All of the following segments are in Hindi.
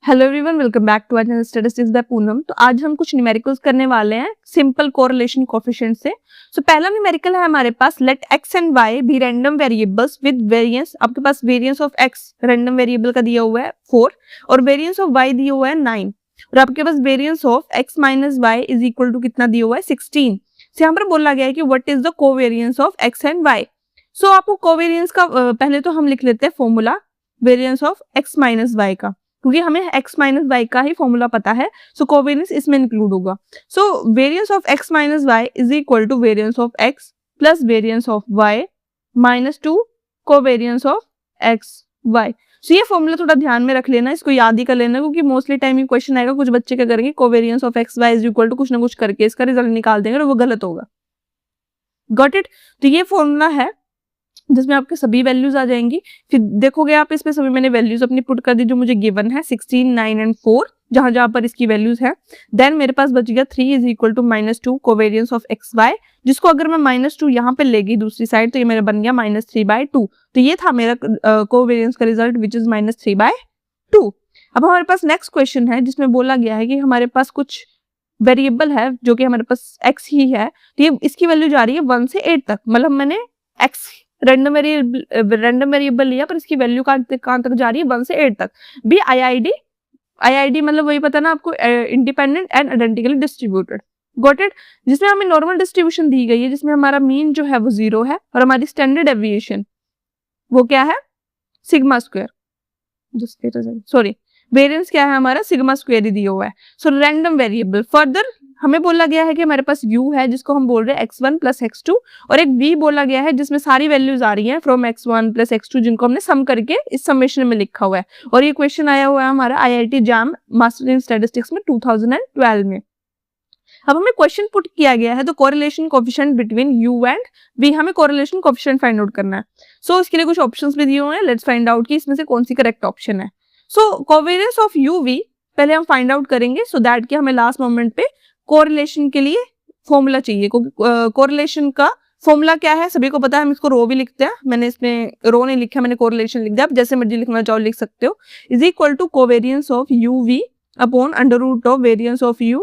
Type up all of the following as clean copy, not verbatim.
Hello everyone, welcome back to our channel statistics by Poonam. तो आज हम कुछ न्यूमेरिकल्स करने वाले हैं सिंपल कोरिलेशन कोएफिशिएंट से। पहला न्यूमेरिकल है हमारे पास, let x and y be random variables with variance. आपके पास variance of x random variable का दिया हुआ है 4 और वेरिएंस ऑफ y दिया हुआ है 9 और आपके पास variance of x minus y is equal to कितना दिया हुआ है 16। से यहाँ पर बोला गया है कि what is the covariance of x and y। सो आपको कोवेरिएंस का पहले तो हम लिख लेते हैं formula variance of x minus y का, क्योंकि हमें x माइनस वाई का ही फॉर्मूला पता है। सो कोवेरिएंस इसमें इंक्लूड होगा। So variance of x minus Y is equal to variance of x plus variance of y minus 2 covariance of x y। So ये फॉर्मूला थोड़ा ध्यान में रख लेना, इसको याद ही कर लेना, क्योंकि मोस्टली टाइम ये क्वेश्चन आएगा, कुछ बच्चे क्या करेंगे covariance of x y is equal to कुछ ना कुछ करके इसका रिजल्ट निकाल देंगे और वो गलत होगा। Got it. तो ये फॉर्मूला है जिसमें आपके सभी वैल्यूज आ जाएंगी। फिर देखोगे आप इसमें सभी मैंने वैल्यूज अपनी पुट कर दी जो मुझे गिवन है 16, 9 एंड 4 जहां जहां पर इसकी वैल्यूज है। देन मेरे पास बच गया 3 is equal to -2 covariance of x y, जिसको अगर मैं -2 यहाँ पे लेगी दूसरी साइड तो ये मेरा बन गया -3/2। तो ये था मेरा कोवेरिएंस का रिजल्ट विच इज -3/2। अब हमारे पास नेक्स्ट क्वेश्चन है जिसमें बोला गया है कि हमारे पास कुछ वेरिएबल है जो कि हमारे पास x ही है, तो ये इसकी वैल्यू जा रही है 1 से 8 तक। मतलब मैंने x रैंडम वेरिएबल लिया पर इसकी वैल्यू कहां तक जा रही है 1 से 8 तक। बी आईआईडी मतलब वही पता ना आपको, independent and identically distributed. Got it. जिसमें हमें नॉर्मल डिस्ट्रीब्यूशन दी गई है, जिसमें हमारा मीन जो है वो 0 है और हमारी स्टैंडर्ड डेविएशन वो क्या है सिग्मा स्क्वायर। सॉरी, वेरिएंस क्या है हमारा सिग्मा स्क्वायर ही दिया हुआ है। सो रैंडम वेरिएबल फर्दर हमें बोला गया है कि हमारे पास u है जिसको हम बोल रहे हैं x1 प्लस x2 और एक v बोला गया है जिसमें सारी वैल्यूज आ रही हैं फ्रॉम x1 प्लस x2 जिनको हमने सम करके इस समेशन में लिखा हुआ है। और ये क्वेश्चन आया हुआ है हमारा IIT JAM master in statistics में 2012 में। अब हमें क्वेश्चन पुट किया गया है तो correlation coefficient between u and v, हमें कोरिलेशन कोएफिशिएंट फाइंड आउट करना है। सो इसके लिए कुछ ऑप्शंस भी दिए हुए हैं, लेट्स फाइंड आउट कि इसमें से कौन सी करेक्ट ऑप्शन है। सो कोवेरिएंस ऑफ u v पहले हम फाइंड आउट करेंगे सो दैट कि हमें लास्ट मोमेंट पे कोरिलेशन के लिए फॉर्मूला चाहिए। कोरिलेशन का फॉर्मूला क्या है सभी को पता है, हम इसको रो भी लिखते हैं। मैंने इसमें रो नहीं लिखा, मैंने कोरिलेशन लिख दिया, आप जैसे मर्जी लिखना चाहो लिख सकते हो। Is equal to covariance of u v upon under root of variance of u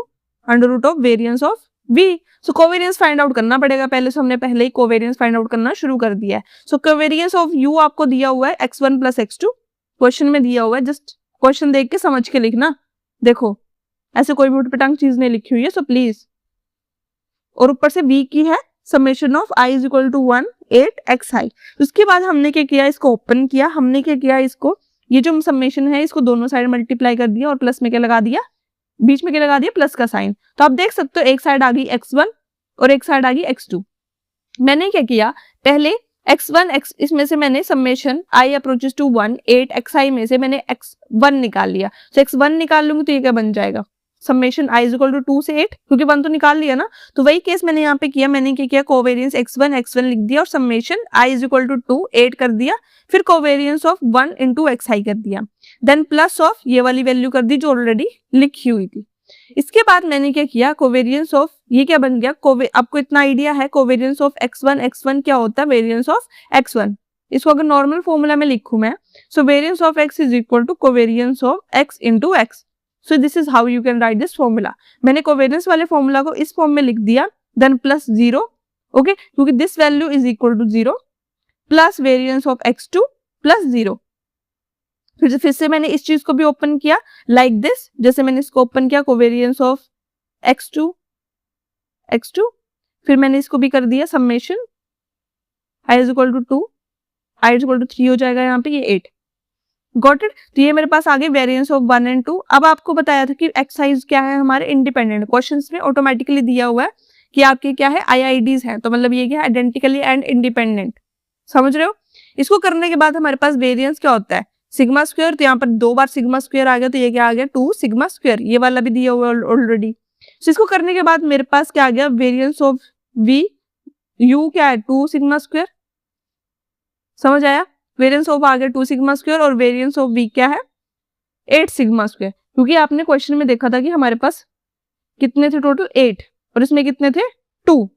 under root of variance of v. So covariance find out करना पड़ेगा पहले, से हमने पहले ही कोवेरिएंस फाइंड आउट करना शुरू कर दिया है। सो कोवेरिएंस ऑफ यू आपको दिया हुआ है x1 प्लस x2, क्वेश्चन में दिया हुआ है, जस्ट क्वेश्चन देख के समझ के लिखना। देखो ऐसे कोई भी उटपटांग चीज नहीं लिखी हुई है, सो प्लीज। और ऊपर से v की है summation of i is equal to 1 8 xi। उसके बाद हमने क्या किया, इसको ओपन किया, हमने क्या किया, इसको ये जो समेशन है इसको दोनों साइड मल्टीप्लाई कर दिया और प्लस में क्या लगा दिया, बीच में क्या लगा दिया प्लस का साइन। तो आप देख सकते हो एक साइड आ गई x1 और एक साइड आ गई x2। मैंने क्या किया, पहले x1 इसमें से मैंने summation i approaches to 1 8 xi में से मैंने x1 निकाल लिया। तो x1 निकाल लूंगी तो ये क्या बन जाएगा summation i is equal to 2 से 8, क्योंकि 1 तो निकाल लिया ना। तो वही केस मैंने यहाँ पे किया, मैंने क्या किया कोवेरिएंस x1 लिख दिया और summation i is equal to 2 8 कर दिया, फिर कोवेरिएंस ऑफ 1 इंटू xi कर दिया, देन प्लस ऑफ ये वाली वैल्यू कर दी जो ऑलरेडी लिखी हुई थी। इसके बाद मैंने क्या किया कोवेरिएंस ऑफ ये क्या बन गया, आपको इतना आइडिया है कोवेरिएंस ऑफ x1 क्या होता है वेरिएंस ऑफ x1। इसको अगर नॉर्मल फॉर्मूला में लिखूं मैं, so variance of x is equal to covariance of x into x। So this is how you can write this formula. मैंने कोवेरिएंस वाले फॉर्मूला को इस फॉर्म में लिख दिया, देन प्लस 0, ओके, क्योंकि this value is equal to 0 plus variance of x2 plus 0। फिर से मैंने इस चीज को भी ओपन किया लाइक दिस, जैसे मैंने इसको ओपन किया कोवेरिएंस ऑफ x2, फिर मैंने इसको भी कर दिया summation i is equal to 2, i is equal to 3 हो जाएगा यहाँ पे, ये 8। Got it. तो ये मेरे पास आगे वेरिएंस ऑफ 1 एंड 2। अब आपको बताया था कि एक्स साइज क्या है हमारे इंडिपेंडेंट, क्वेश्चंस में ऑटोमेटिकली दिया हुआ है कि आपके क्या है आईआईडीज हैं, तो मतलब ये क्या है आइडेंटिकली एंड इंडिपेंडेंट। समझ रहे हो। इसको करने के बाद हमारे पास वेरिएंस क्या होता है सिग्मा स्क्वायर। तो यहाँ पर 2 बार सिग्मा स्क्वायर आ गया, तो ये क्या आ गया 2 सिग्मा स्क्वायर, ये वाला भी दिया हुआ है ऑलरेडी। तो इसको करने के बाद मेरे पास क्या आ गया वेरिएंस ऑफ v u क्या है 2 सिग्मा स्क्वायर। समझ आया, वेरिएंस ऑफ आ गया 2 सिग्मा स्क्वायर और वेरिएंस ऑफ v क्या है 8 सिग्मा स्क्वायर, क्योंकि आपने क्वेश्चन में देखा था कि हमारे पास कितने थे टोटल 8 और इसमें कितने थे 2।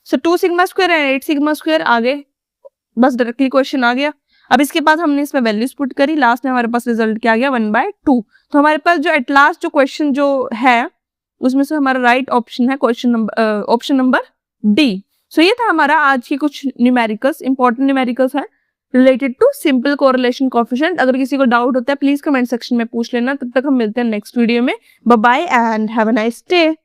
So 2 sigma square and 8 sigma square आ गए, बस डायरेक्टली क्वेश्चन आ गया। अब इसके बाद हमने इसमें वैल्यूज पुट करी, लास्ट में हमारे पास रिजल्ट क्या आ गया 1/2। तो हमारे पास जो एट लास्ट जो क्वेश्चन जो है उसमें से हमारा राइट ऑप्शन है ऑप्शन नंबर डी। सो ये था हमारा आज की कुछ न्यूमेरिकल्स, इंपॉर्टेंट न्यूमेरिकल्स है related to simple correlation coefficient. अगर किसी को डाउट होता है प्लीज कमेंट सेक्शन में पूछ लेना। तब तक हम मिलते हैं नेक्स्ट वीडियो में। Bye bye and have a nice day.